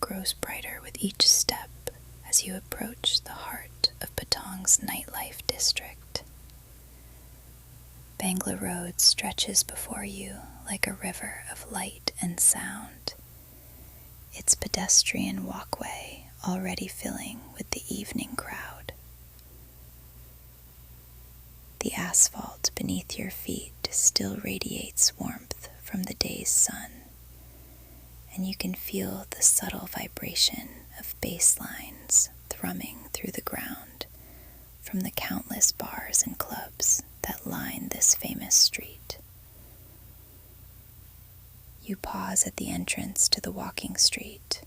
grows brighter with each step as you approach the heart of Patong's nightlife district. Bangla Road stretches before you like a river of light and sound, its pedestrian walkway already filling with the evening crowd. The asphalt beneath your feet still radiates warmth from the day's sun, and you can feel the subtle vibration of bass lines thrumming through the ground from the countless bars and clubs that line this famous street. You pause at the entrance to the walking street,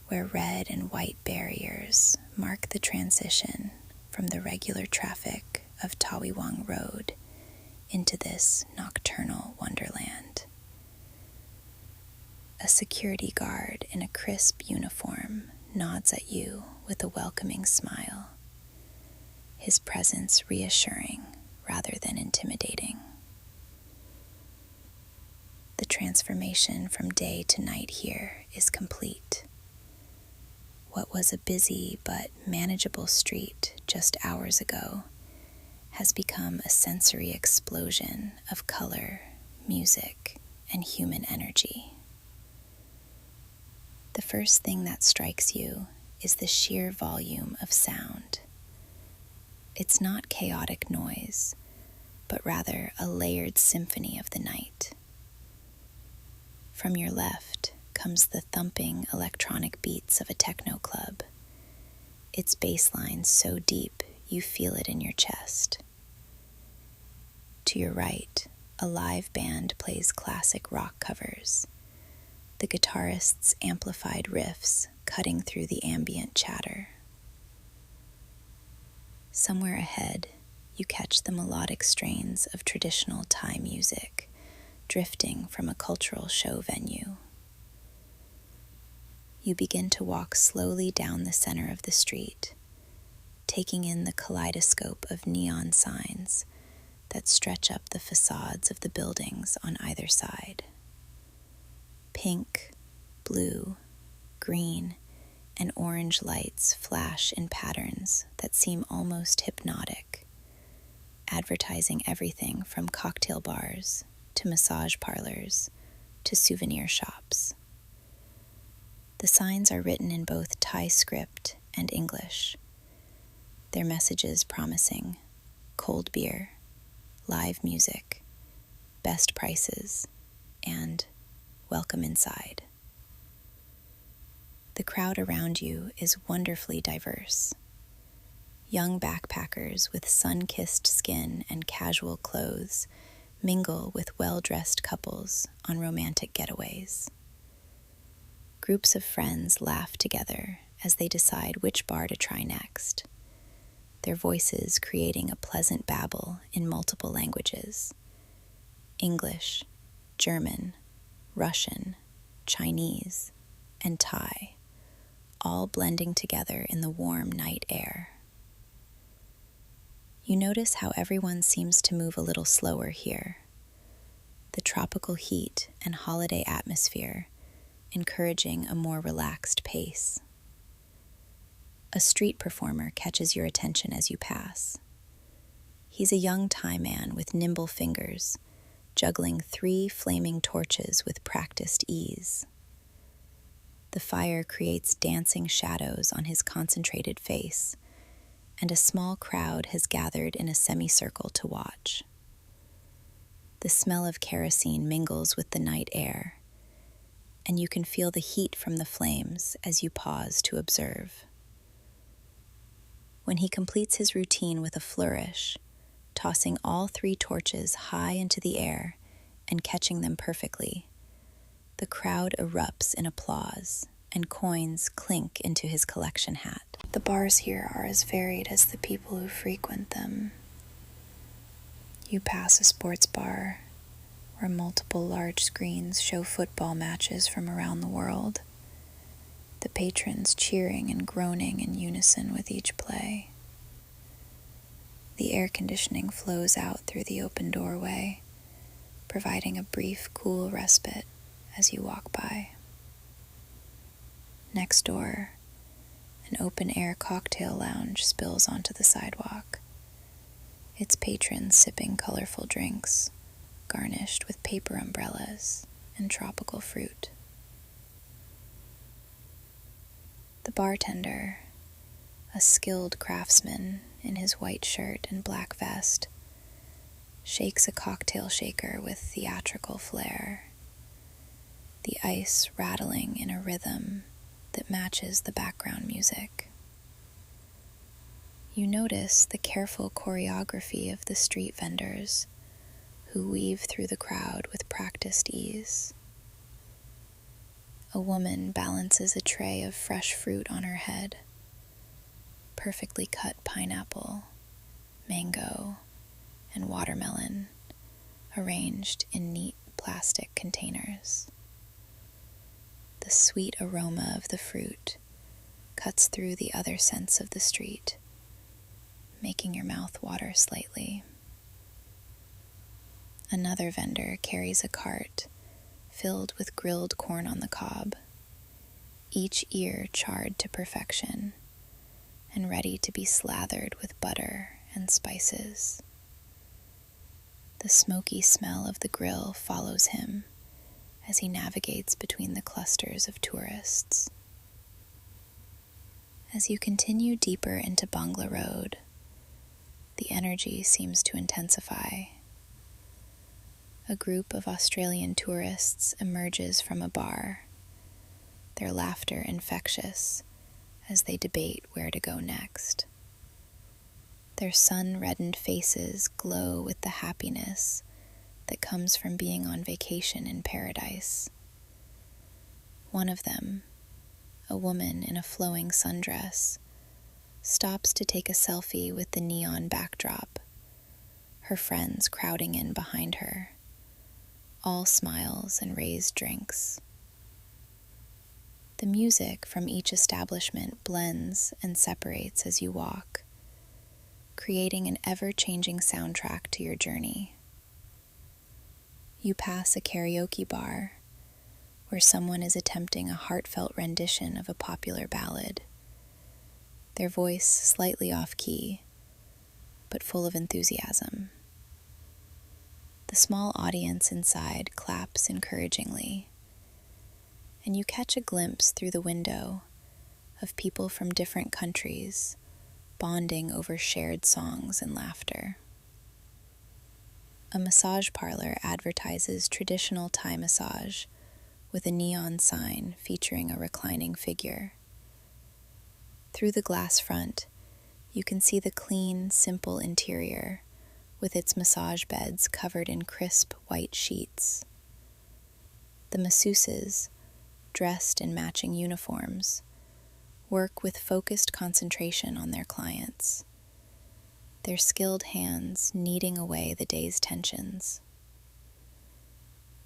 where red and white barriers mark the transition from the regular traffic of Tawiwang Road into this nocturnal wonderland. A security guard in a crisp uniform nods at you with a welcoming smile, his presence reassuring rather than intimidating. The transformation from day to night here is complete. What was a busy but manageable street just hours ago has become a sensory explosion of color, music, and human energy. The first thing that strikes you is the sheer volume of sound. It's not chaotic noise, but rather a layered symphony of the night. From your left comes the thumping electronic beats of a techno club, its bass line so deep you feel it in your chest. To your right, a live band plays classic rock covers, the guitarist's amplified riffs cutting through the ambient chatter. Somewhere ahead, you catch the melodic strains of traditional Thai music drifting from a cultural show venue. You begin to walk slowly down the center of the street, taking in the kaleidoscope of neon signs that stretch up the facades of the buildings on either side. Pink, blue, green, and orange lights flash in patterns that seem almost hypnotic, advertising everything from cocktail bars to massage parlors to souvenir shops. The signs are written in both Thai script and English, their messages promising cold beer, live music, best prices, and welcome inside. The crowd around you is wonderfully diverse. Young backpackers with sun-kissed skin and casual clothes mingle with well-dressed couples on romantic getaways. Groups of friends laugh together as they decide which bar to try next, their voices creating a pleasant babble in multiple languages: English, German, Russian, Chinese, and Thai, all blending together in the warm night air. You notice how everyone seems to move a little slower here, the tropical heat and holiday atmosphere encouraging a more relaxed pace. A street performer catches your attention as you pass. He's a young Thai man with nimble fingers, juggling 3 flaming torches with practiced ease. The fire creates dancing shadows on his concentrated face, and a small crowd has gathered in a semicircle to watch. The smell of kerosene mingles with the night air, and you can feel the heat from the flames as you pause to observe. When he completes his routine with a flourish, tossing all 3 torches high into the air and catching them perfectly, the crowd erupts in applause and coins clink into his collection hat. The bars here are as varied as the people who frequent them. You pass a sports bar where multiple large screens show football matches from around the world, the patrons cheering and groaning in unison with each play. The air conditioning flows out through the open doorway, providing a brief, cool respite as you walk by. Next door, an open-air cocktail lounge spills onto the sidewalk, its patrons sipping colorful drinks, garnished with paper umbrellas and tropical fruit. The bartender, a skilled craftsman in his white shirt and black vest, shakes a cocktail shaker with theatrical flair, the ice rattling in a rhythm that matches the background music. You notice the careful choreography of the street vendors who weave through the crowd with practiced ease. A woman balances a tray of fresh fruit on her head, perfectly cut pineapple, mango, and watermelon arranged in neat plastic containers. The sweet aroma of the fruit cuts through the other scents of the street, making your mouth water slightly. Another vendor carries a cart filled with grilled corn on the cob, each ear charred to perfection and ready to be slathered with butter and spices. The smoky smell of the grill follows him as he navigates between the clusters of tourists. As you continue deeper into Bangla Road, the energy seems to intensify. A group of Australian tourists emerges from a bar, their laughter infectious as they debate where to go next. Their sun-reddened faces glow with the happiness that comes from being on vacation in paradise. One of them, a woman in a flowing sundress, stops to take a selfie with the neon backdrop, her friends crowding in behind her, all smiles and raised drinks. The music from each establishment blends and separates as you walk, creating an ever-changing soundtrack to your journey. You pass a karaoke bar where someone is attempting a heartfelt rendition of a popular ballad, their voice slightly off-key, but full of enthusiasm. The small audience inside claps encouragingly, and you catch a glimpse through the window of people from different countries bonding over shared songs and laughter. A massage parlor advertises traditional Thai massage with a neon sign featuring a reclining figure. Through the glass front, you can see the clean, simple interior with its massage beds covered in crisp white sheets. The masseuses, dressed in matching uniforms, work with focused concentration on their clients, their skilled hands kneading away the day's tensions.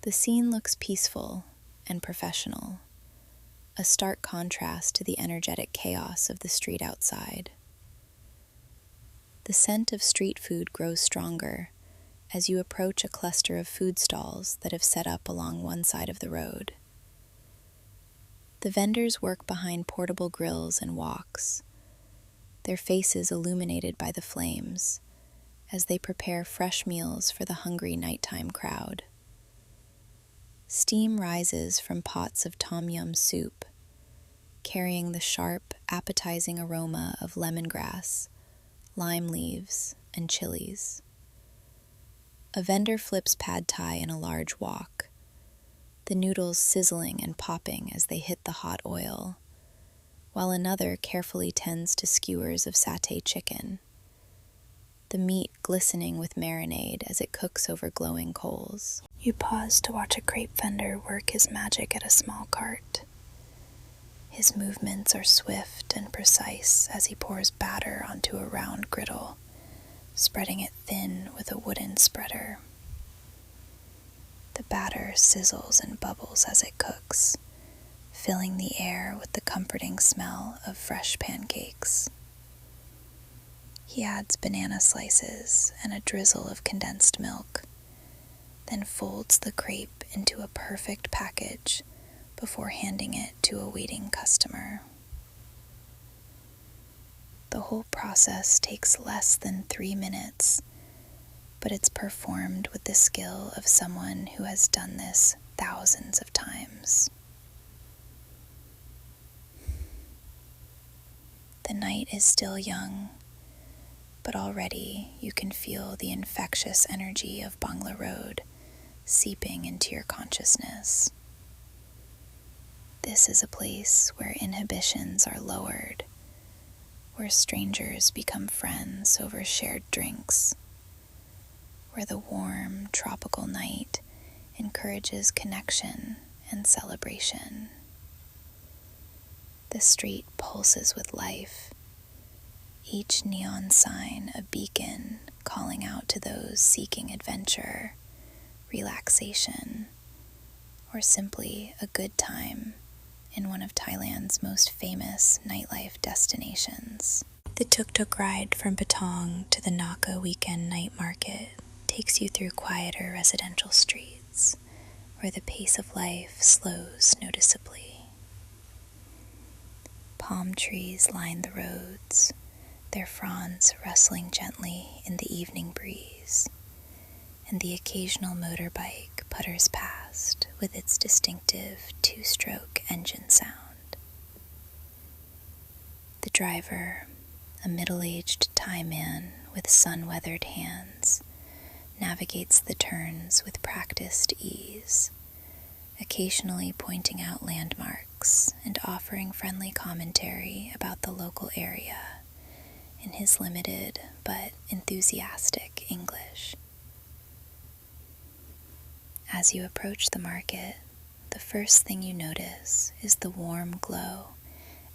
The scene looks peaceful and professional, a stark contrast to the energetic chaos of the street outside. The scent of street food grows stronger as you approach a cluster of food stalls that have set up along one side of the road. The vendors work behind portable grills and woks, their faces illuminated by the flames as they prepare fresh meals for the hungry nighttime crowd. Steam rises from pots of tom yum soup, carrying the sharp, appetizing aroma of lemongrass, lime leaves, and chilies. A vendor flips pad thai in a large wok, the noodles sizzling and popping as they hit the hot oil, while another carefully tends to skewers of satay chicken, the meat glistening with marinade as it cooks over glowing coals. You pause to watch a crepe vendor work his magic at a small cart. His movements are swift and precise as he pours batter onto a round griddle, spreading it thin with a wooden spreader. The batter sizzles and bubbles as it cooks, filling the air with the comforting smell of fresh pancakes. He adds banana slices and a drizzle of condensed milk, then folds the crepe into a perfect package before handing it to a waiting customer. The whole process takes less than 3 minutes, but it's performed with the skill of someone who has done this thousands of times. The night is still young, but already you can feel the infectious energy of Bangla Road seeping into your consciousness. This is a place where inhibitions are lowered, where strangers become friends over shared drinks, where the warm, tropical night encourages connection and celebration. The street pulses with life, each neon sign a beacon calling out to those seeking adventure, relaxation, or simply a good time in one of Thailand's most famous nightlife destinations. The tuk-tuk ride from Bedtime to the Naka Weekend Night Market takes you through quieter residential streets where the pace of life slows noticeably. Palm trees line the roads, their fronds rustling gently in the evening breeze, and the occasional motorbike putters past with its distinctive two-stroke engine sound. The driver, a middle-aged Thai man with sun-weathered hands, navigates the turns with practiced ease, occasionally pointing out landmarks and offering friendly commentary about the local area in his limited but enthusiastic English. As you approach the market, the first thing you notice is the warm glow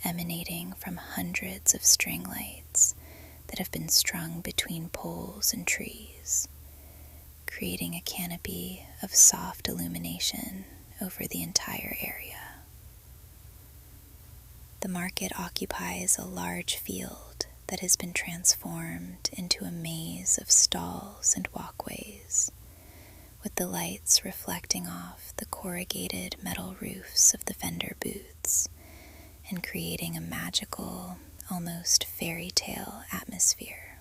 emanating from hundreds of string lights that have been strung between poles and trees, creating a canopy of soft illumination over the entire area. The market occupies a large field that has been transformed into a maze of stalls and walkways, with the lights reflecting off the corrugated metal roofs of the vendor booths and creating a magical, almost fairy tale atmosphere.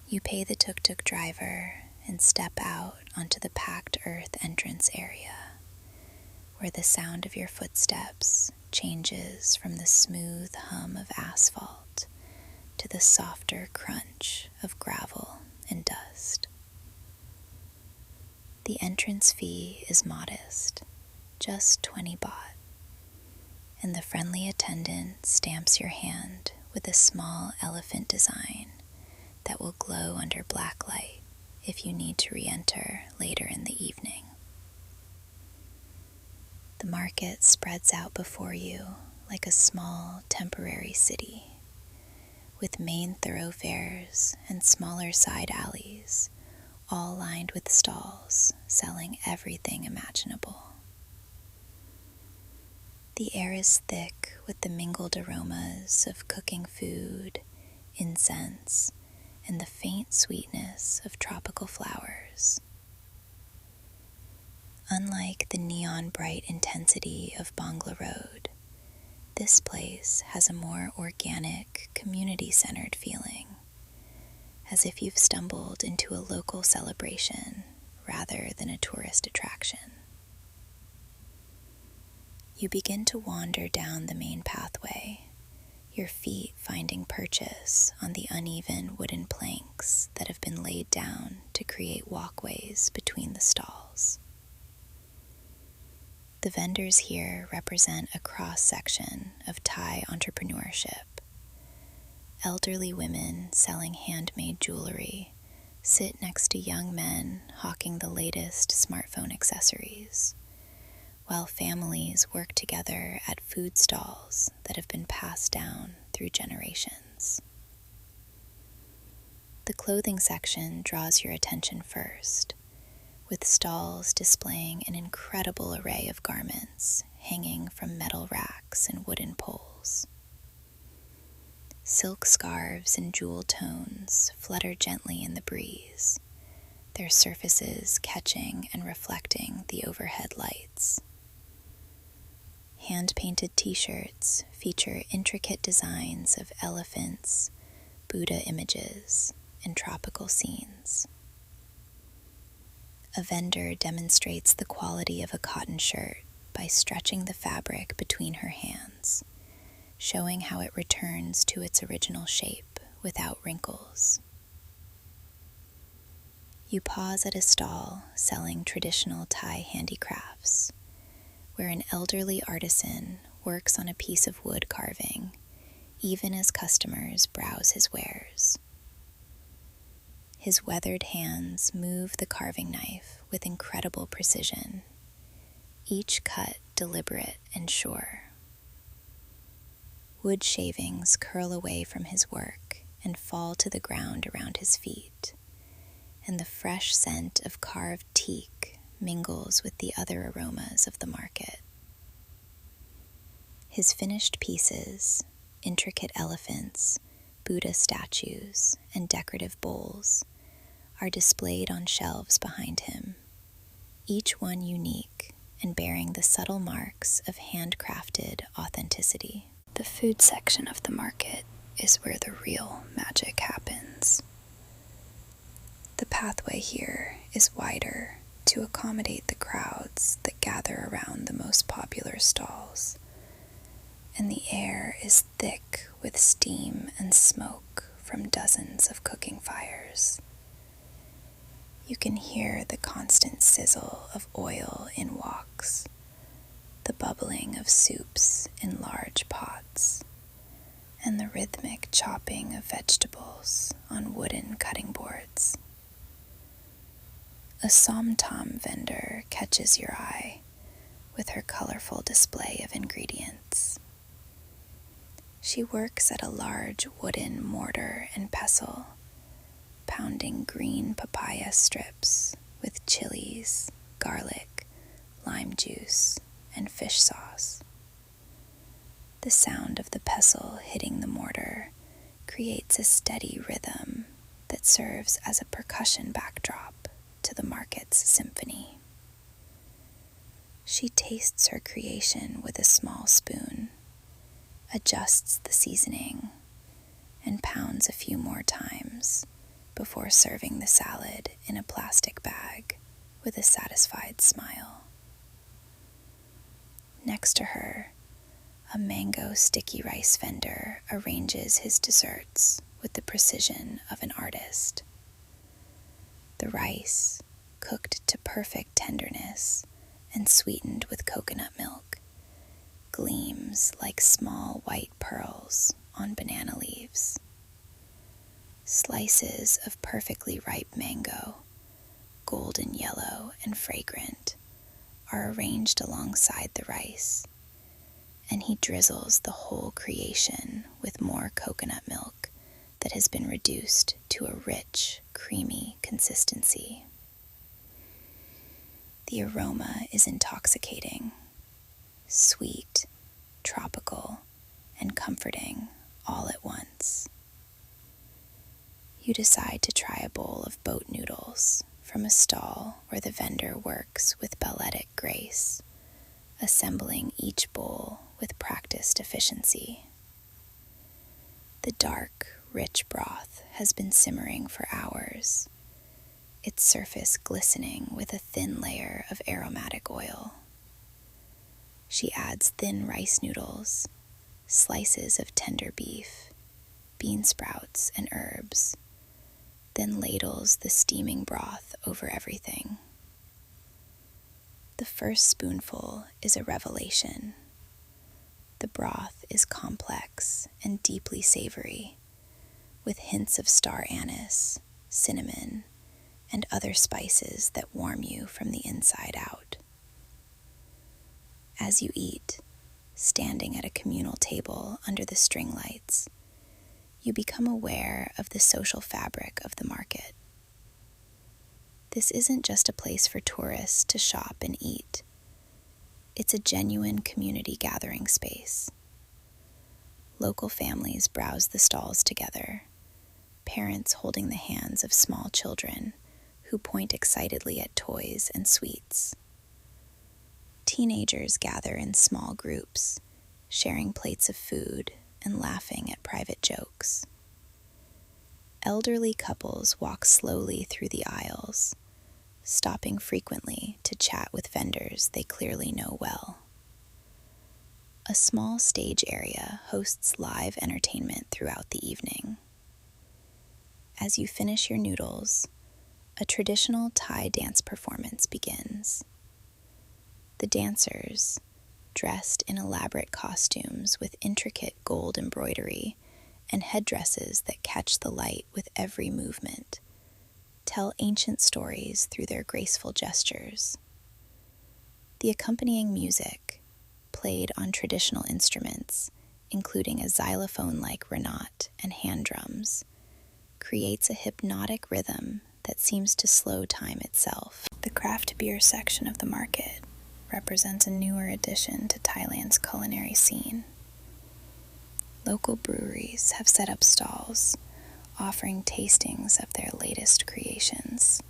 You pay the tuk-tuk driver and step out onto the packed earth entrance area, where the sound of your footsteps changes from the smooth hum of asphalt to the softer crunch of gravel and dust. The entrance fee is modest, just 20 baht, and the friendly attendant stamps your hand with a small elephant design that will glow under black light if you need to re-enter later in the evening. The market spreads out before you like a small temporary city, with main thoroughfares and smaller side alleys, all lined with stalls selling everything imaginable. The air is thick with the mingled aromas of cooking food, incense, and the faint sweetness of tropical flowers. Unlike the neon-bright intensity of Bangla Road, this place has a more organic, community-centered feeling, as if you've stumbled into a local celebration rather than a tourist attraction. You begin to wander down the main pathway, your feet finding purchase on the uneven wooden planks that have been laid down to create walkways between the stalls. The vendors here represent a cross-section of Thai entrepreneurship. Elderly women selling handmade jewelry sit next to young men hawking the latest smartphone accessories, while families work together at food stalls that have been passed down through generations. The clothing section draws your attention first, with stalls displaying an incredible array of garments hanging from metal racks and wooden poles. Silk scarves and jewel tones flutter gently in the breeze, their surfaces catching and reflecting the overhead lights. hand-painted t-shirts feature intricate designs of elephants, Buddha images, and tropical scenes. A vendor demonstrates the quality of a cotton shirt by stretching the fabric between her hands, showing how it returns to its original shape without wrinkles. You pause at a stall selling traditional Thai handicrafts, where an elderly artisan works on a piece of wood carving, even as customers browse his wares. His weathered hands move the carving knife with incredible precision, each cut deliberate and sure. Wood shavings curl away from his work and fall to the ground around his feet, and the fresh scent of carved teak mingles with the other aromas of the market. His finished pieces, intricate elephants, Buddha statues, and decorative bowls, are displayed on shelves behind him, each one unique and bearing the subtle marks of handcrafted authenticity. The food section of the market is where the real magic happens. The pathway here is wider to accommodate the crowds that gather around the most popular stalls, and the air is thick with steam and smoke from dozens of cooking fires. You can hear the constant sizzle of oil in woks, the bubbling of soups in large pots, and the rhythmic chopping of vegetables on wooden cutting boards. A somtam vendor catches your eye with her colorful display of ingredients. She works at a large wooden mortar and pestle, pounding green papaya strips with chilies, garlic, lime juice, and fish sauce. The sound of the pestle hitting the mortar creates a steady rhythm that serves as a percussion backdrop to the market's symphony. She tastes her creation with a small spoon, adjusts the seasoning, and pounds a few more times before serving the salad in a plastic bag with a satisfied smile. Next to her, a mango sticky rice vendor arranges his desserts with the precision of an artist. The rice, cooked to perfect tenderness and sweetened with coconut milk, gleams like small white pearls on banana leaves. Slices of perfectly ripe mango, golden yellow and fragrant, are arranged alongside the rice, and he drizzles the whole creation with more coconut milk that has been reduced to a rich, creamy consistency. The aroma is intoxicating, sweet, tropical, and comforting all at once. You decide to try a bowl of boat noodles from a stall where the vendor works with balletic grace, assembling each bowl with practiced efficiency. The dark, rich broth has been simmering for hours, its surface glistening with a thin layer of aromatic oil. She adds thin rice noodles, slices of tender beef, bean sprouts, and herbs, then ladles the steaming broth over everything. The first spoonful is a revelation. The broth is complex and deeply savory, with hints of star anise, cinnamon, and other spices that warm you from the inside out. As you eat, standing at a communal table under the string lights, you become aware of the social fabric of the market. This isn't just a place for tourists to shop and eat. It's a genuine community gathering space. Local families browse the stalls together, parents holding the hands of small children who point excitedly at toys and sweets. teenagers gather in small groups, sharing plates of food and laughing at private jokes. Elderly couples walk slowly through the aisles, stopping frequently to chat with vendors they clearly know well. A small stage area hosts live entertainment throughout the evening. As you finish your noodles, a traditional Thai dance performance begins. The dancers, dressed in elaborate costumes with intricate gold embroidery and headdresses that catch the light with every movement, tell ancient stories through their graceful gestures. The accompanying music, played on traditional instruments, including a xylophone-like renat and hand drums, creates a hypnotic rhythm that seems to slow time itself. The craft beer section of the market represents a newer addition to Thailand's culinary scene. Local breweries have set up stalls, offering tastings of their latest creations.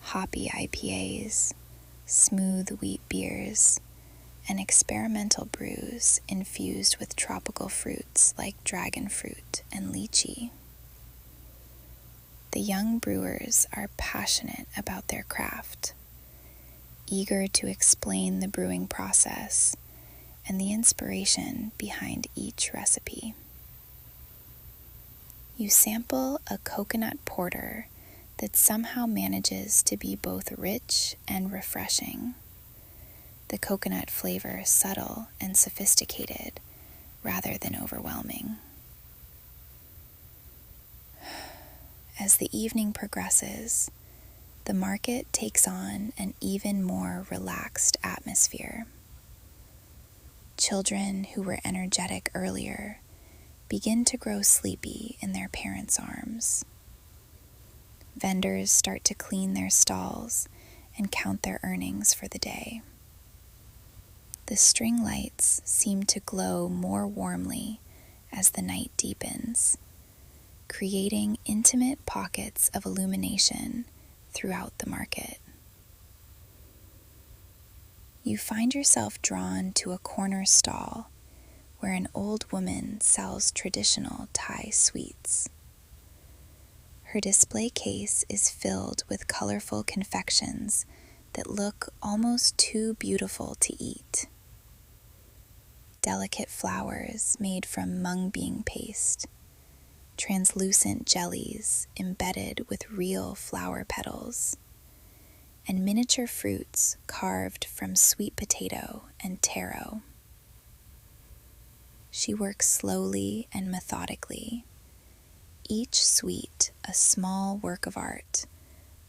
Hoppy IPAs, smooth wheat beers, and experimental brews infused with tropical fruits like dragon fruit and lychee. The young brewers are passionate about their craft, eager to explain the brewing process and the inspiration behind each recipe. You sample a coconut porter that somehow manages to be both rich and refreshing. The coconut flavor subtle and sophisticated rather than overwhelming. As the evening progresses, the market takes on an even more relaxed atmosphere. Children who were energetic earlier begin to grow sleepy in their parents' arms. Vendors start to clean their stalls and count their earnings for the day. The string lights seem to glow more warmly as the night deepens, creating intimate pockets of illumination throughout the market. You find yourself drawn to a corner stall where an old woman sells traditional Thai sweets. Her display case is filled with colorful confections that look almost too beautiful to eat. Delicate flowers made from mung bean paste, translucent jellies embedded with real flower petals, and miniature fruits carved from sweet potato and taro. She works slowly and methodically, each sweet a small work of art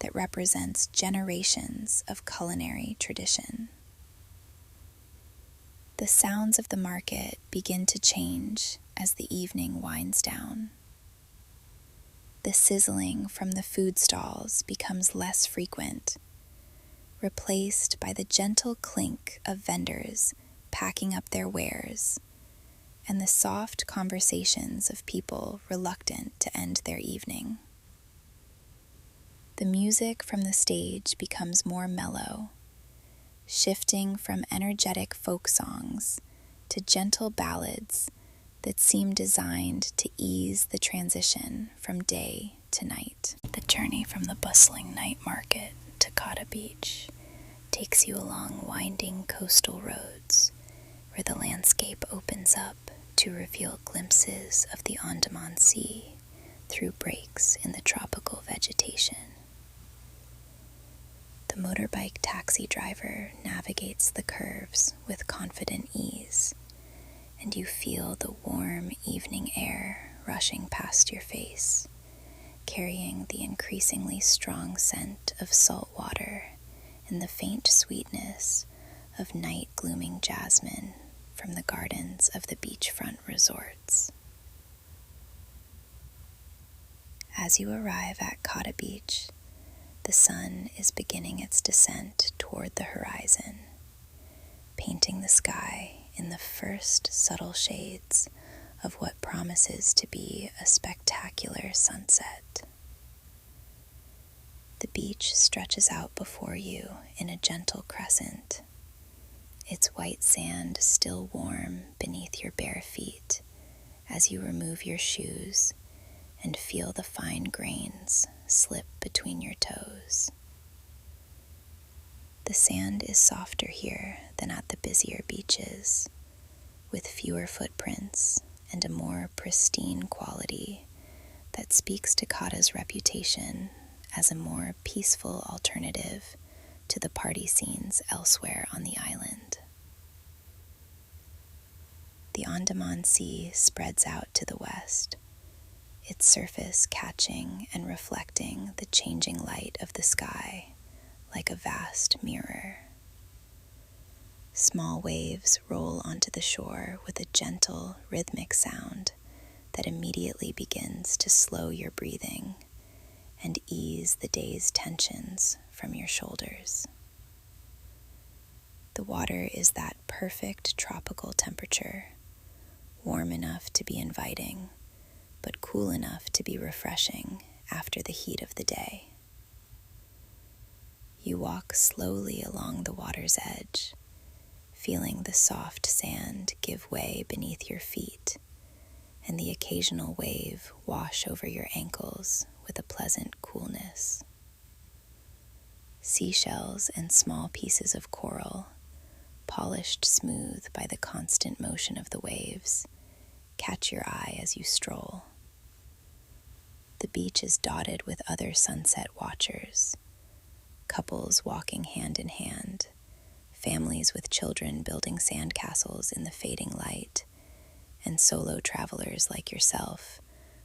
that represents generations of culinary tradition. The sounds of the market begin to change as the evening winds down. The sizzling from the food stalls becomes less frequent, replaced by the gentle clink of vendors packing up their wares and the soft conversations of people reluctant to end their evening. The music from the stage becomes more mellow, shifting from energetic folk songs to gentle ballads that seem designed to ease the transition from day to night. The journey from the bustling night market to Kata Beach takes you along winding coastal roads where the landscape opens up to reveal glimpses of the Andaman Sea through breaks in the tropical vegetation. The motorbike taxi driver navigates the curves with confident ease, and you feel the warm evening air rushing past your face, carrying the increasingly strong scent of salt water and the faint sweetness of night-glooming jasmine from the gardens of the beachfront resorts. As you arrive at Kata Beach, the sun is beginning its descent toward the horizon, painting the sky in the first subtle shades of what promises to be a spectacular sunset. The beach stretches out before you in a gentle crescent, its white sand still warm beneath your bare feet as you remove your shoes and feel the fine grains slip between your toes. The sand is softer here than at the busier beaches, with fewer footprints and a more pristine quality that speaks to Kata's reputation as a more peaceful alternative to the party scenes elsewhere on the island. The Andaman Sea spreads out to the west, its surface catching and reflecting the changing light of the sky like a vast mirror. Small waves roll onto the shore with a gentle, rhythmic sound that immediately begins to slow your breathing and ease the day's tensions from your shoulders. The water is that perfect tropical temperature, warm enough to be inviting, but cool enough to be refreshing after the heat of the day. You walk slowly along the water's edge, feeling the soft sand give way beneath your feet and the occasional wave wash over your ankles with a pleasant coolness. Seashells and small pieces of coral, polished smooth by the constant motion of the waves, catch your eye as you stroll. The beach is dotted with other sunset watchers, couples walking hand in hand, families with children building sandcastles in the fading light, and solo travelers like yourself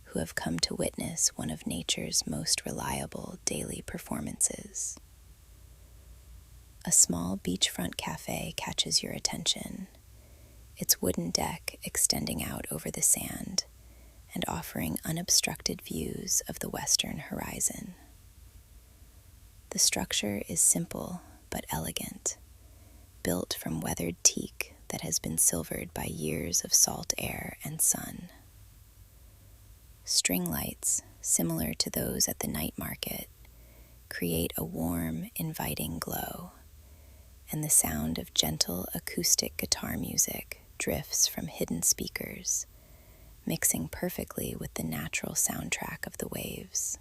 who have come to witness one of nature's most reliable daily performances. A small beachfront cafe catches your attention, its wooden deck extending out over the sand and offering unobstructed views of the western horizon. The structure is simple but elegant, built from weathered teak that has been silvered by years of salt air and sun. String lights, similar to those at the night market, create a warm, inviting glow, and the sound of gentle acoustic guitar music drifts from hidden speakers, mixing perfectly with the natural soundtrack of the waves.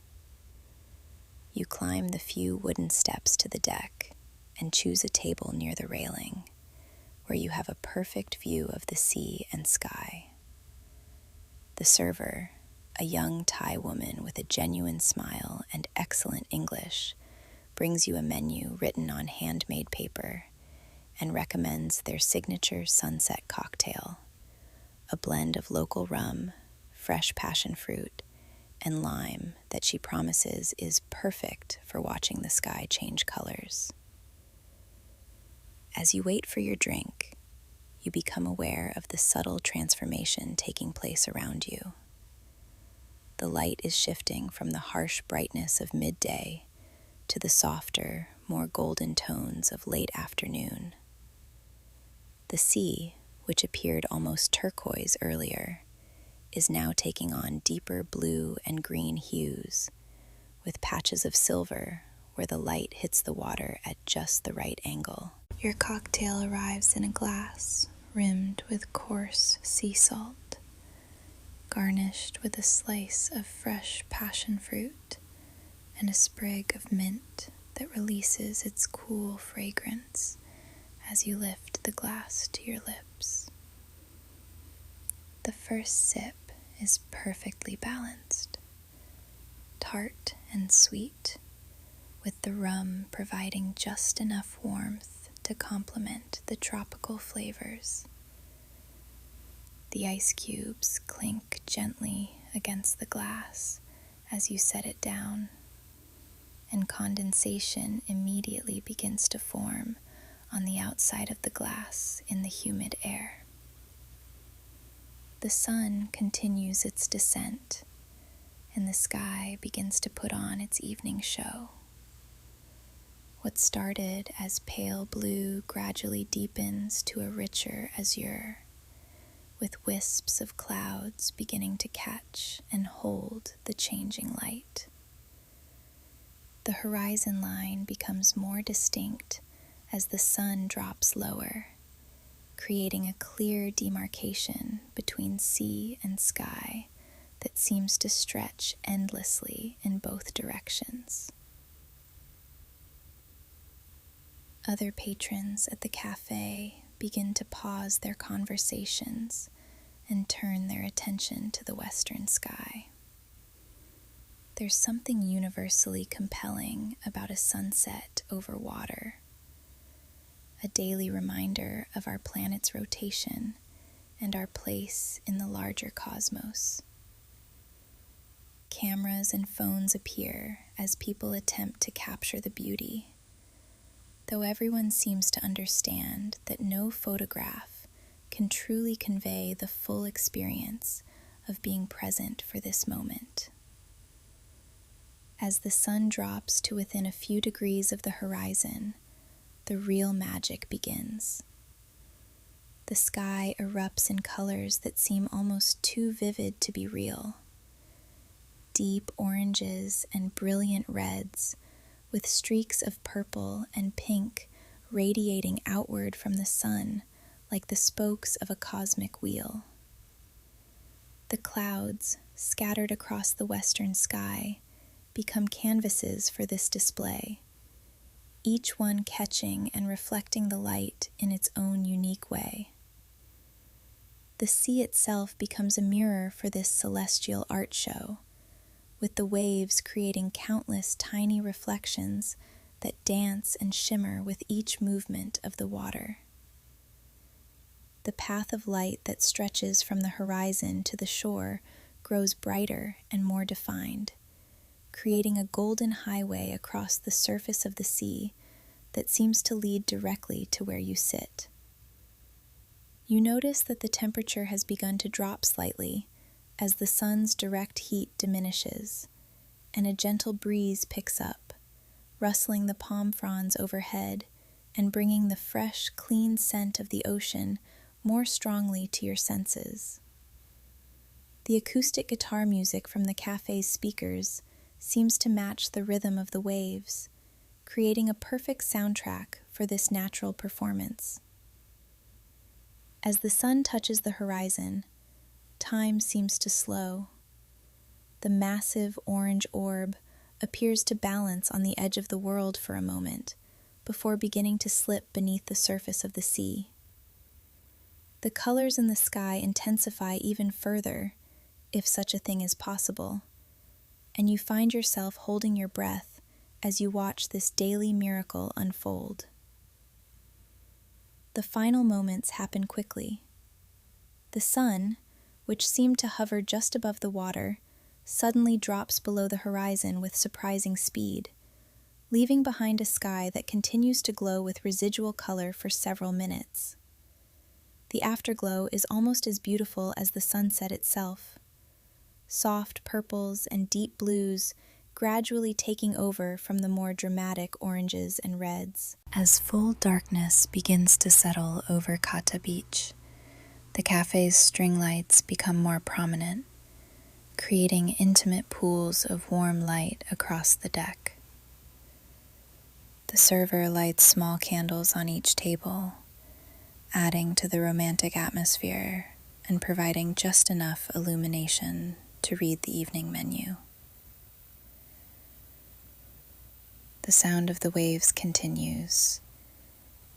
You climb the few wooden steps to the deck and choose a table near the railing, where you have a perfect view of the sea and sky. The server, a young Thai woman with a genuine smile and excellent English, brings you a menu written on handmade paper and recommends their signature sunset cocktail, a blend of local rum, fresh passion fruit, and lime that she promises is perfect for watching the sky change colors. As you wait for your drink, you become aware of the subtle transformation taking place around you. The light is shifting from the harsh brightness of midday to the softer, more golden tones of late afternoon. The sea, which appeared almost turquoise earlier, is now taking on deeper blue and green hues, with patches of silver where the light hits the water at just the right angle. Your cocktail arrives in a glass rimmed with coarse sea salt, garnished with a slice of fresh passion fruit and a sprig of mint that releases its cool fragrance as you lift the glass to your lips. The first sip is perfectly balanced, tart and sweet, with the rum providing just enough warmth to complement the tropical flavors. The ice cubes clink gently against the glass as you set it down, and condensation immediately begins to form on the outside of the glass in the humid air. The sun continues its descent, and the sky begins to put on its evening show. What started as pale blue gradually deepens to a richer azure, with wisps of clouds beginning to catch and hold the changing light. The horizon line becomes more distinct as the sun drops lower creating a clear demarcation between sea and sky that seems to stretch endlessly in both directions. Other patrons at the cafe begin to pause their conversations and turn their attention to the western sky. There's something universally compelling about a sunset over water, a daily reminder of our planet's rotation and our place in the larger cosmos. Cameras and phones appear as people attempt to capture the beauty, though everyone seems to understand that no photograph can truly convey the full experience of being present for this moment. As the sun drops to within a few degrees of the horizon, the real magic begins. The sky erupts in colors that seem almost too vivid to be real. Deep oranges and brilliant reds, with streaks of purple and pink radiating outward from the sun like the spokes of a cosmic wheel. The clouds, scattered across the western sky, become canvases for this display, each one catching and reflecting the light in its own unique way. The sea itself becomes a mirror for this celestial art show, with the waves creating countless tiny reflections that dance and shimmer with each movement of the water. The path of light that stretches from the horizon to the shore grows brighter and more defined, creating a golden highway across the surface of the sea that seems to lead directly to where you sit. You notice that the temperature has begun to drop slightly as the sun's direct heat diminishes, and a gentle breeze picks up, rustling the palm fronds overhead and bringing the fresh, clean scent of the ocean more strongly to your senses. The acoustic guitar music from the cafe's speakers seems to match the rhythm of the waves, creating a perfect soundtrack for this natural performance. As the sun touches the horizon, time seems to slow. The massive orange orb appears to balance on the edge of the world for a moment, before beginning to slip beneath the surface of the sea. The colors in the sky intensify even further, if such a thing is possible, and you find yourself holding your breath as you watch this daily miracle unfold. The final moments happen quickly. The sun, which seemed to hover just above the water, suddenly drops below the horizon with surprising speed, leaving behind a sky that continues to glow with residual color for several minutes. The afterglow is almost as beautiful as the sunset itself. Soft purples and deep blues gradually taking over from the more dramatic oranges and reds. As full darkness begins to settle over Kata Beach, the cafe's string lights become more prominent, creating intimate pools of warm light across the deck. The server lights small candles on each table, adding to the romantic atmosphere and providing just enough illumination to read the evening menu. The sound of the waves continues,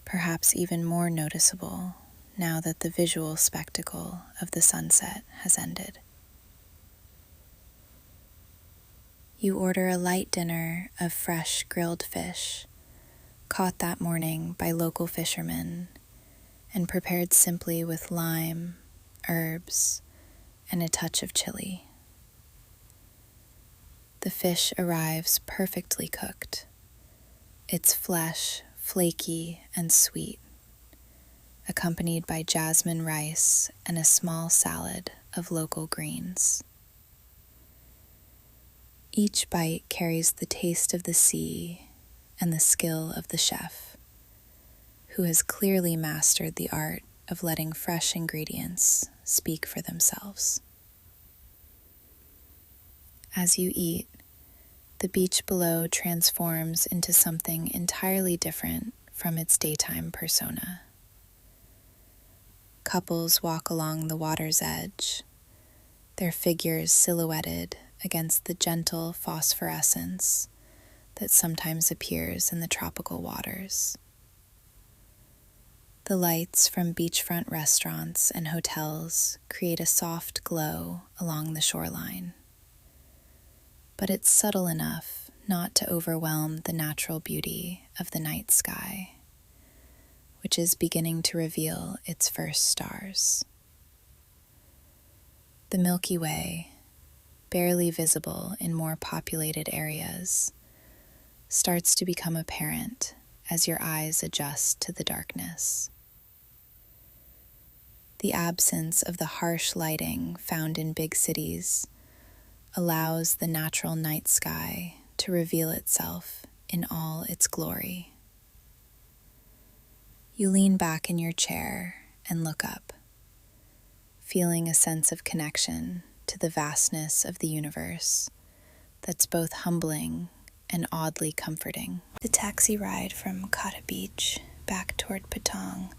perhaps even more noticeable now that the visual spectacle of the sunset has ended. You order a light dinner of fresh grilled fish, caught that morning by local fishermen and prepared simply with lime, herbs, and a touch of chili. The fish arrives perfectly cooked, its flesh flaky and sweet, accompanied by jasmine rice and a small salad of local greens. Each bite carries the taste of the sea and the skill of the chef, who has clearly mastered the art of letting fresh ingredients speak for themselves. As you eat, the beach below transforms into something entirely different from its daytime persona. Couples walk along the water's edge, their figures silhouetted against the gentle phosphorescence that sometimes appears in the tropical waters. The lights from beachfront restaurants and hotels create a soft glow along the shoreline, but it's subtle enough not to overwhelm the natural beauty of the night sky, which is beginning to reveal its first stars. The Milky Way, barely visible in more populated areas, starts to become apparent as your eyes adjust to the darkness. The absence of the harsh lighting found in big cities allows the natural night sky to reveal itself in all its glory. You lean back in your chair and look up, feeling a sense of connection to the vastness of the universe that's both humbling and oddly comforting. The taxi ride from Kata Beach back toward Patong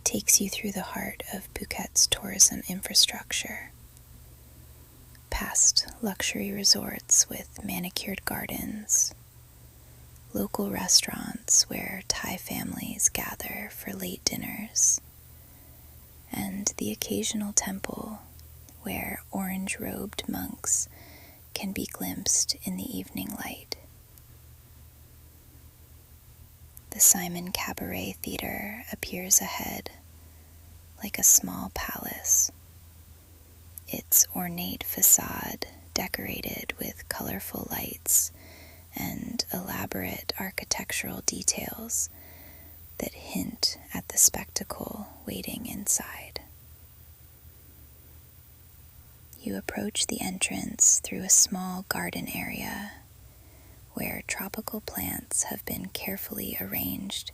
takes you through the heart of Phuket's tourism infrastructure, past luxury resorts with manicured gardens, local restaurants where Thai families gather for late dinners, and the occasional temple where orange-robed monks can be glimpsed in the evening light. The Simon Cabaret Theater appears ahead like a small palace, its ornate facade decorated with colorful lights and elaborate architectural details that hint at the spectacle waiting inside. You approach the entrance through a small garden area where tropical plants have been carefully arranged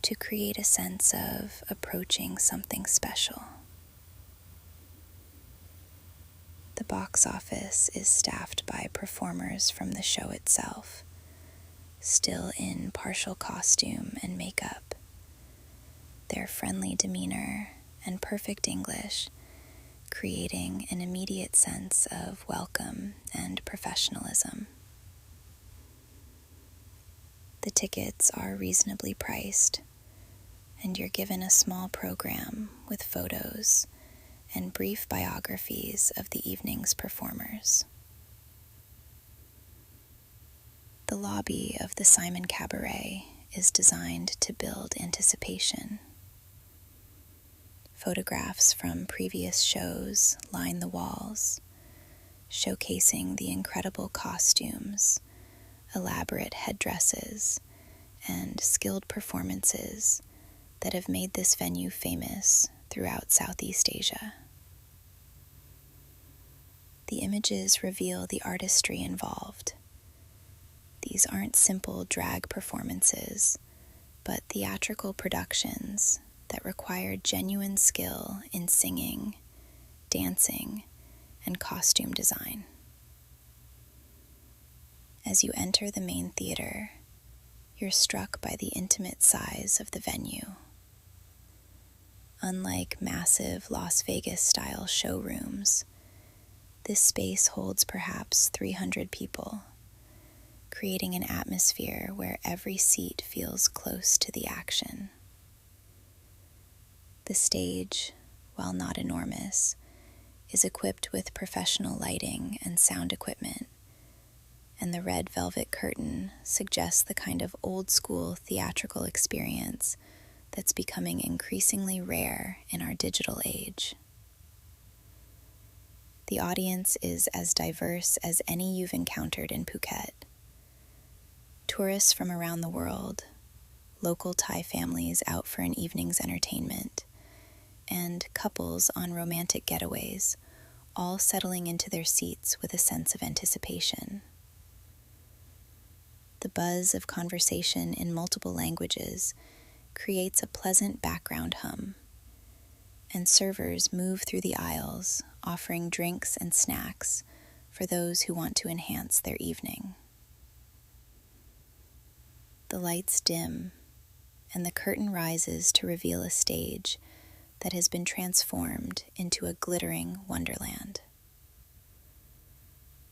to create a sense of approaching something special. The box office is staffed by performers from the show itself, still in partial costume and makeup. Their friendly demeanor and perfect English creating an immediate sense of welcome and professionalism. The tickets are reasonably priced, and you're given a small program with photos and brief biographies of the evening's performers. The lobby of the Simon Cabaret is designed to build anticipation. Photographs from previous shows line the walls, showcasing the incredible costumes, elaborate headdresses, and skilled performances that have made this venue famous throughout Southeast Asia. The images reveal the artistry involved. These aren't simple drag performances, but theatrical productions that require genuine skill in singing, dancing, and costume design. As you enter the main theater, you're struck by the intimate size of the venue. Unlike massive Las Vegas-style showrooms, this space holds perhaps 300 people, creating an atmosphere where every seat feels close to the action. The stage, while not enormous, is equipped with professional lighting and sound equipment, and the red velvet curtain suggests the kind of old-school theatrical experience that's becoming increasingly rare in our digital age. The audience is as diverse as any you've encountered in Phuket. Tourists from around the world, local Thai families out for an evening's entertainment, and couples on romantic getaways, all settling into their seats with a sense of anticipation. The buzz of conversation in multiple languages creates a pleasant background hum, and servers move through the aisles, offering drinks and snacks for those who want to enhance their evening. The lights dim, and the curtain rises to reveal a stage that has been transformed into a glittering wonderland.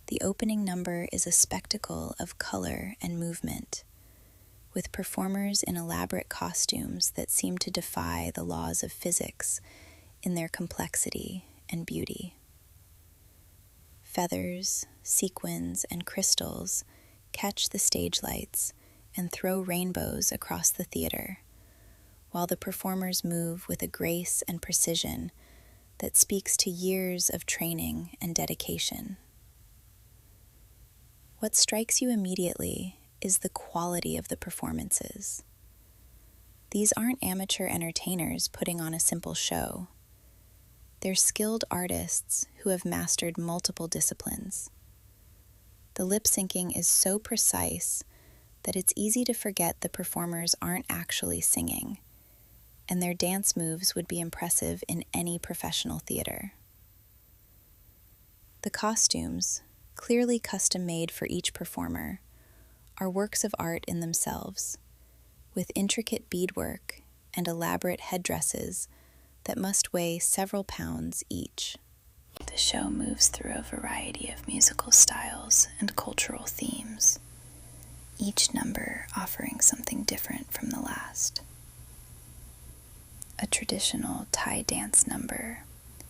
The opening number is a spectacle of color and movement, with performers in elaborate costumes that seem to defy the laws of physics in their complexity and beauty. Feathers, sequins, and crystals catch the stage lights and throw rainbows across the theater, while the performers move with a grace and precision that speaks to years of training and dedication. What strikes you immediately is the quality of the performances. These aren't amateur entertainers putting on a simple show. They're skilled artists who have mastered multiple disciplines. The lip syncing is so precise that it's easy to forget the performers aren't actually singing, and their dance moves would be impressive in any professional theater. The costumes, clearly custom-made for each performer, are works of art in themselves, with intricate beadwork and elaborate headdresses that must weigh several pounds each. The show moves through a variety of musical styles and cultural themes, each number offering something different from the last. A traditional Thai dance number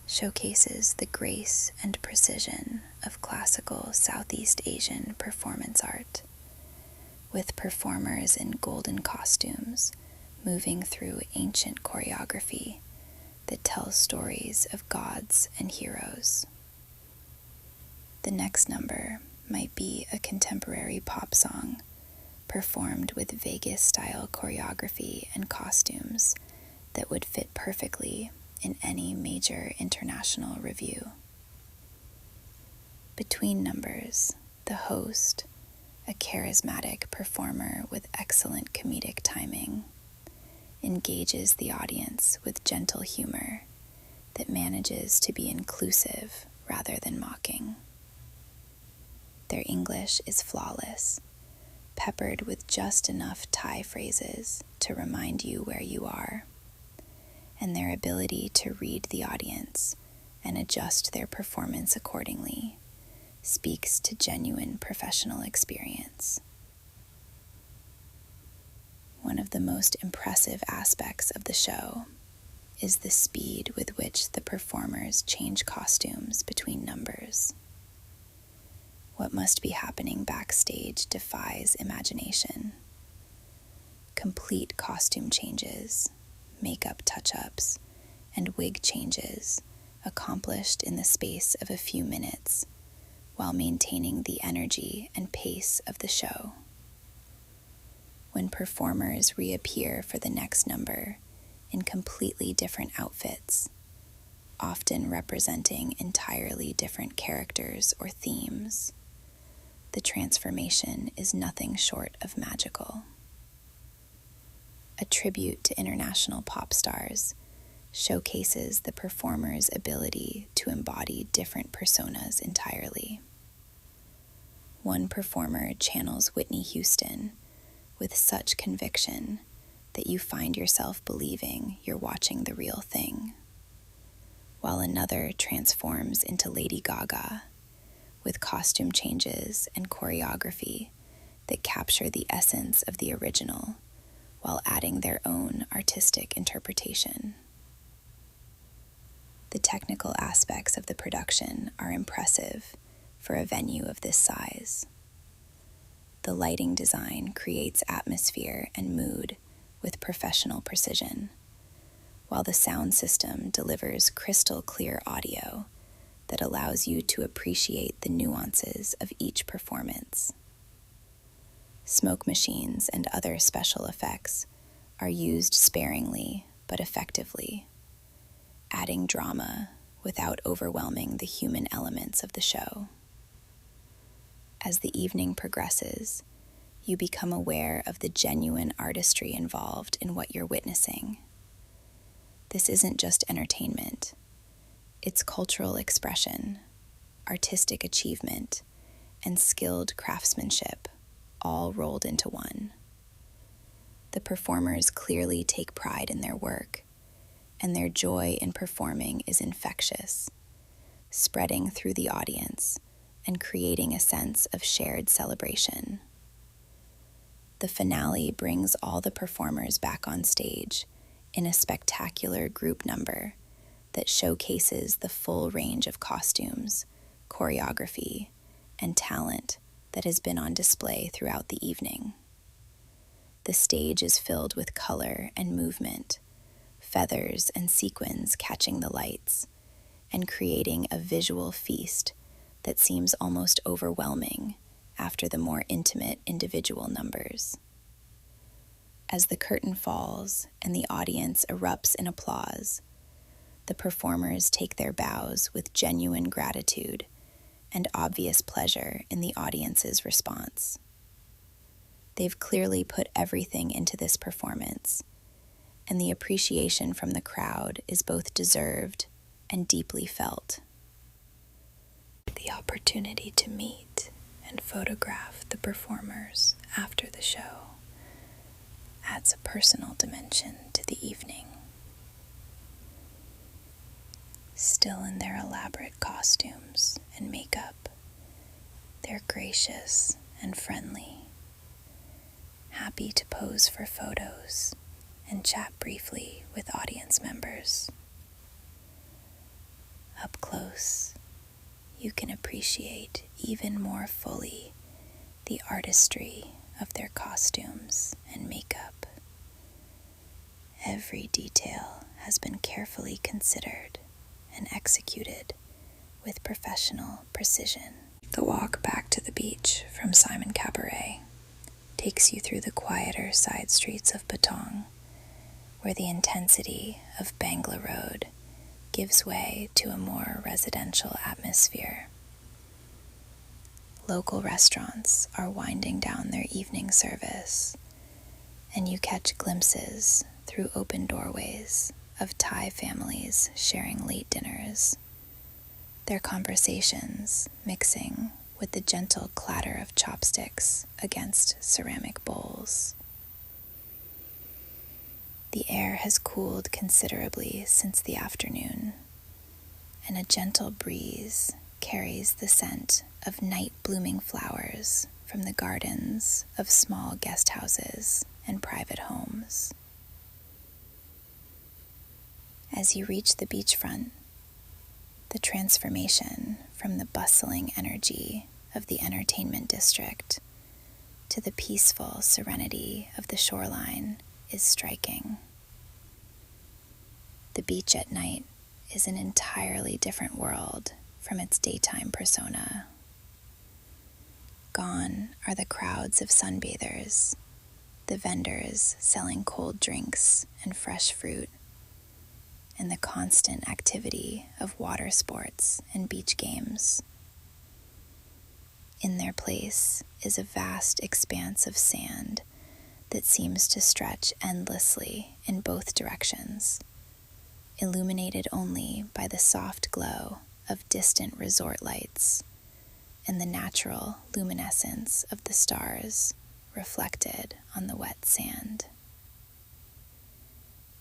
showcases the grace and precision of classical Southeast Asian performance art, with performers in golden costumes moving through ancient choreography that tells stories of gods and heroes. The next number might be a contemporary pop song performed with Vegas-style choreography and costumes that would fit perfectly in any major international revue. Between numbers, the host, a charismatic performer with excellent comedic timing, engages the audience with gentle humor that manages to be inclusive rather than mocking. Their English is flawless, peppered with just enough Thai phrases to remind you where you are, and their ability to read the audience and adjust their performance accordingly speaks to genuine professional experience. One of the most impressive aspects of the show is the speed with which the performers change costumes between numbers. What must be happening backstage defies imagination. Complete costume changes, makeup touch-ups, and wig changes accomplished in the space of a few minutes while maintaining the energy and pace of the show. When performers reappear for the next number in completely different outfits, often representing entirely different characters or themes, the transformation is nothing short of magical. A tribute to international pop stars showcases the performer's ability to embody different personas entirely. One performer channels Whitney Houston with such conviction that you find yourself believing you're watching the real thing, while another transforms into Lady Gaga with costume changes and choreography that capture the essence of the original while adding their own artistic interpretation. The technical aspects of the production are impressive for a venue of this size. The lighting design creates atmosphere and mood with professional precision, while the sound system delivers crystal clear audio that allows you to appreciate the nuances of each performance. Smoke machines and other special effects are used sparingly but effectively, adding drama without overwhelming the human elements of the show. As the evening progresses, you become aware of the genuine artistry involved in what you're witnessing. This isn't just entertainment. It's cultural expression, artistic achievement, and skilled craftsmanship, all rolled into one. The performers clearly take pride in their work, and their joy in performing is infectious, spreading through the audience and creating a sense of shared celebration. The finale brings all the performers back on stage in a spectacular group number that showcases the full range of costumes, choreography, and talent that has been on display throughout the evening. The stage is filled with color and movement, feathers and sequins catching the lights, and creating a visual feast that seems almost overwhelming after the more intimate individual numbers. As the curtain falls and the audience erupts in applause, the performers take their bows with genuine gratitude and obvious pleasure in the audience's response. They've clearly put everything into this performance, and the appreciation from the crowd is both deserved and deeply felt. The opportunity to meet and photograph the performers after the show adds a personal dimension to the evening. Still in their elaborate costumes and makeup, they're gracious and friendly, happy to pose for photos and chat briefly with audience members. Up close, you can appreciate even more fully the artistry of their costumes and makeup. Every detail has been carefully considered and executed with professional precision. The walk back to the beach from Simon Cabaret takes you through the quieter side streets of Patong, where the intensity of Bangla Road gives way to a more residential atmosphere. Local restaurants are winding down their evening service, and you catch glimpses through open doorways of Thai families sharing late dinners, their conversations mixing with the gentle clatter of chopsticks against ceramic bowls. The air has cooled considerably since the afternoon, and a gentle breeze carries the scent of night-blooming flowers from the gardens of small guest houses and private homes. As you reach the beachfront, the transformation from the bustling energy of the entertainment district to the peaceful serenity of the shoreline is striking. The beach at night is an entirely different world from its daytime persona. Gone are the crowds of sunbathers, the vendors selling cold drinks and fresh fruit, and the constant activity of water sports and beach games. In their place is a vast expanse of sand that seems to stretch endlessly in both directions, illuminated only by the soft glow of distant resort lights and the natural luminescence of the stars reflected on the wet sand.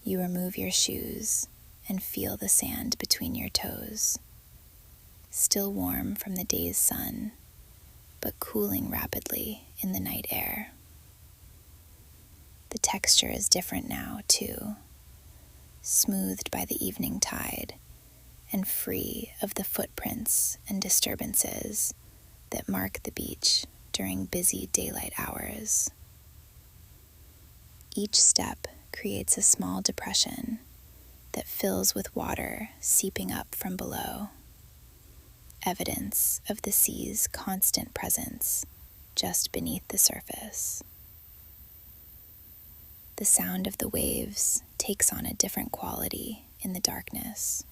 You remove your shoes and feel the sand between your toes, still warm from the day's sun, but cooling rapidly in the night air. The texture is different now, too, smoothed by the evening tide and free of the footprints and disturbances that mark the beach during busy daylight hours. Each step creates a small depression that fills with water seeping up from below, evidence of the sea's constant presence just beneath the surface. The sound of the waves takes on a different quality in the darkness.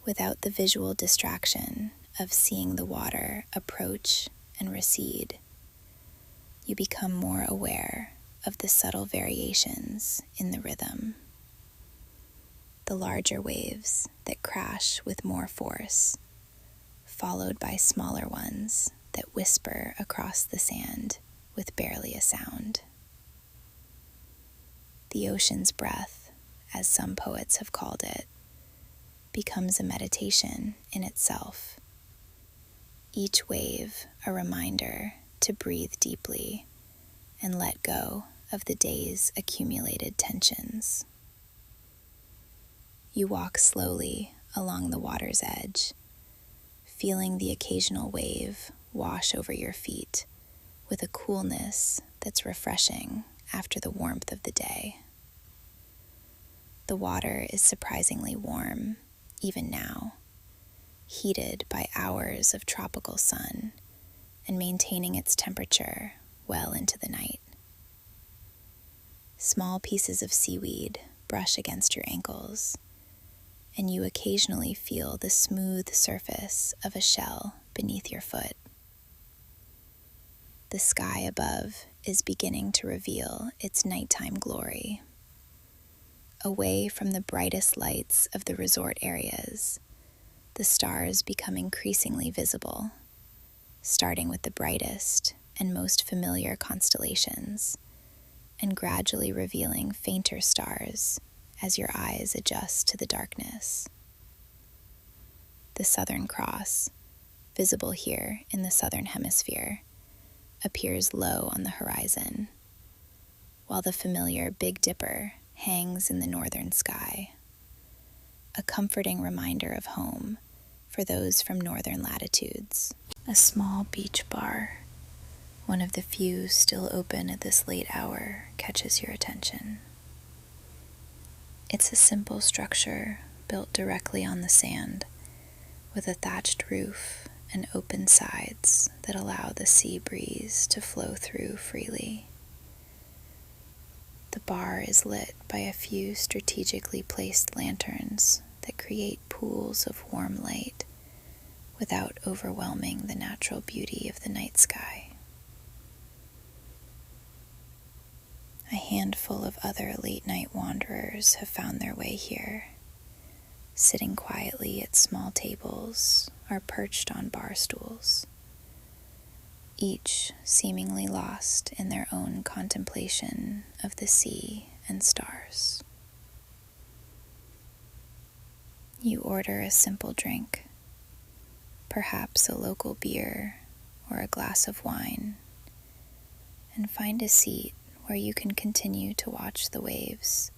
Without the visual distraction of seeing the water approach and recede, you become more aware of the subtle variations in the rhythm. The larger waves that crash with more force, followed by smaller ones that whisper across the sand with barely a sound. The ocean's breath as some poets have called it, becomes a meditation in itself. Each wave a reminder to breathe deeply and let go of the day's accumulated tensions. You walk slowly along the water's edge, feeling the occasional wave wash over your feet with a coolness that's refreshing after the warmth of the day. The water is surprisingly warm, even now, heated by hours of tropical sun and maintaining its temperature well into the night. Small pieces of seaweed brush against your ankles, and you occasionally feel the smooth surface of a shell beneath your foot. The sky above is beginning to reveal its nighttime glory. Away from the brightest lights of the resort areas, the stars become increasingly visible, starting with the brightest and most familiar constellations, and gradually revealing fainter stars as your eyes adjust to the darkness. The Southern Cross, visible here in the Southern Hemisphere, appears low on the horizon, while the familiar Big Dipper hangs in the northern sky, a comforting reminder of home for those from northern latitudes. A small beach bar, one of the few still open at this late hour, catches your attention. It's a simple structure built directly on the sand, with a thatched roof and open sides that allow the sea breeze to flow through freely. The bar is lit by a few strategically placed lanterns that create pools of warm light without overwhelming the natural beauty of the night sky. A handful of other late-night wanderers have found their way here, sitting quietly at small tables or perched on bar stools, each seemingly lost in their own contemplation of the sea and stars. You order a simple drink, perhaps a local beer or a glass of wine, and find a seat where you can continue to watch the waves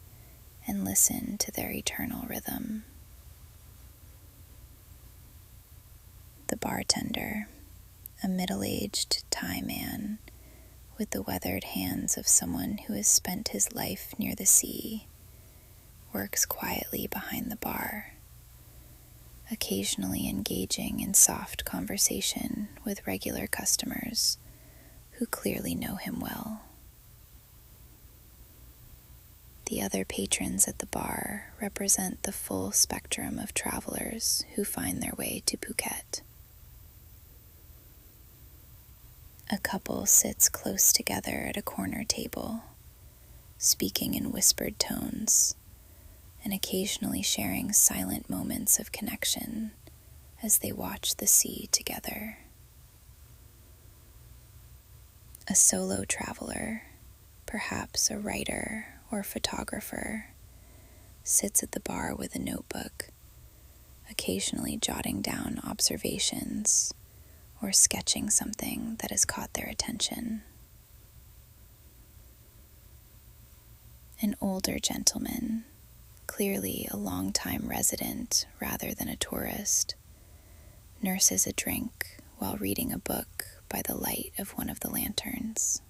and listen to their eternal rhythm. The bartender, a middle-aged Thai man with the weathered hands of someone who has spent his life near the sea, works quietly behind the bar, occasionally engaging in soft conversation with regular customers who clearly know him well. The other patrons at the bar represent the full spectrum of travelers who find their way to Phuket. A couple sits close together at a corner table, speaking in whispered tones, and occasionally sharing silent moments of connection as they watch the sea together. A solo traveler, perhaps a writer or photographer, sits at the bar with a notebook, occasionally jotting down observations or sketching something that has caught their attention. An older gentleman, clearly a long-time resident rather than a tourist, nurses a drink while reading a book by the light of one of the lanterns.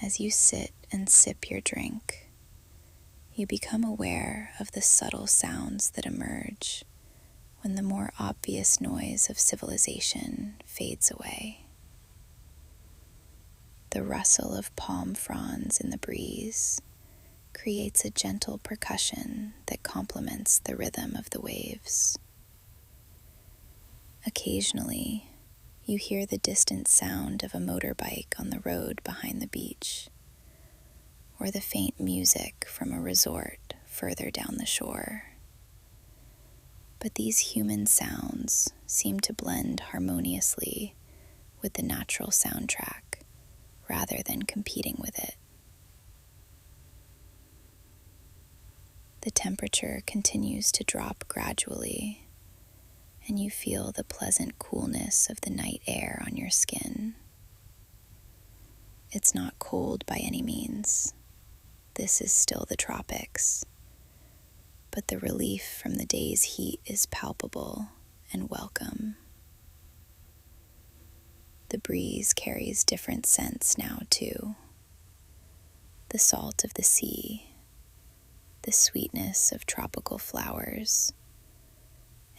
As you sit and sip your drink, you become aware of the subtle sounds that emerge when the more obvious noise of civilization fades away. The rustle of palm fronds in the breeze creates a gentle percussion that complements the rhythm of the waves. Occasionally, you hear the distant sound of a motorbike on the road behind the beach, or the faint music from a resort further down the shore. But these human sounds seem to blend harmoniously with the natural soundtrack rather than competing with it. The temperature continues to drop gradually, and you feel the pleasant coolness of the night air on your skin. It's not cold by any means. This is still the tropics, but the relief from the day's heat is palpable and welcome. The breeze carries different scents now, too. The salt of the sea, the sweetness of tropical flowers,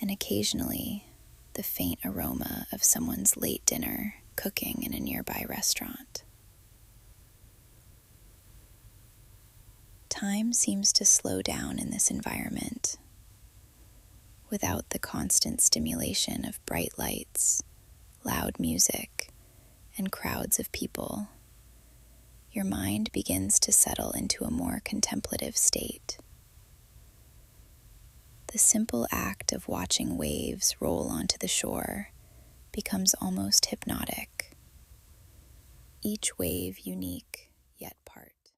and occasionally the faint aroma of someone's late dinner cooking in a nearby restaurant. Time seems to slow down in this environment. Without the constant stimulation of bright lights, loud music, and crowds of people, your mind begins to settle into a more contemplative state. The simple act of watching waves roll onto the shore becomes almost hypnotic, each wave unique yet part.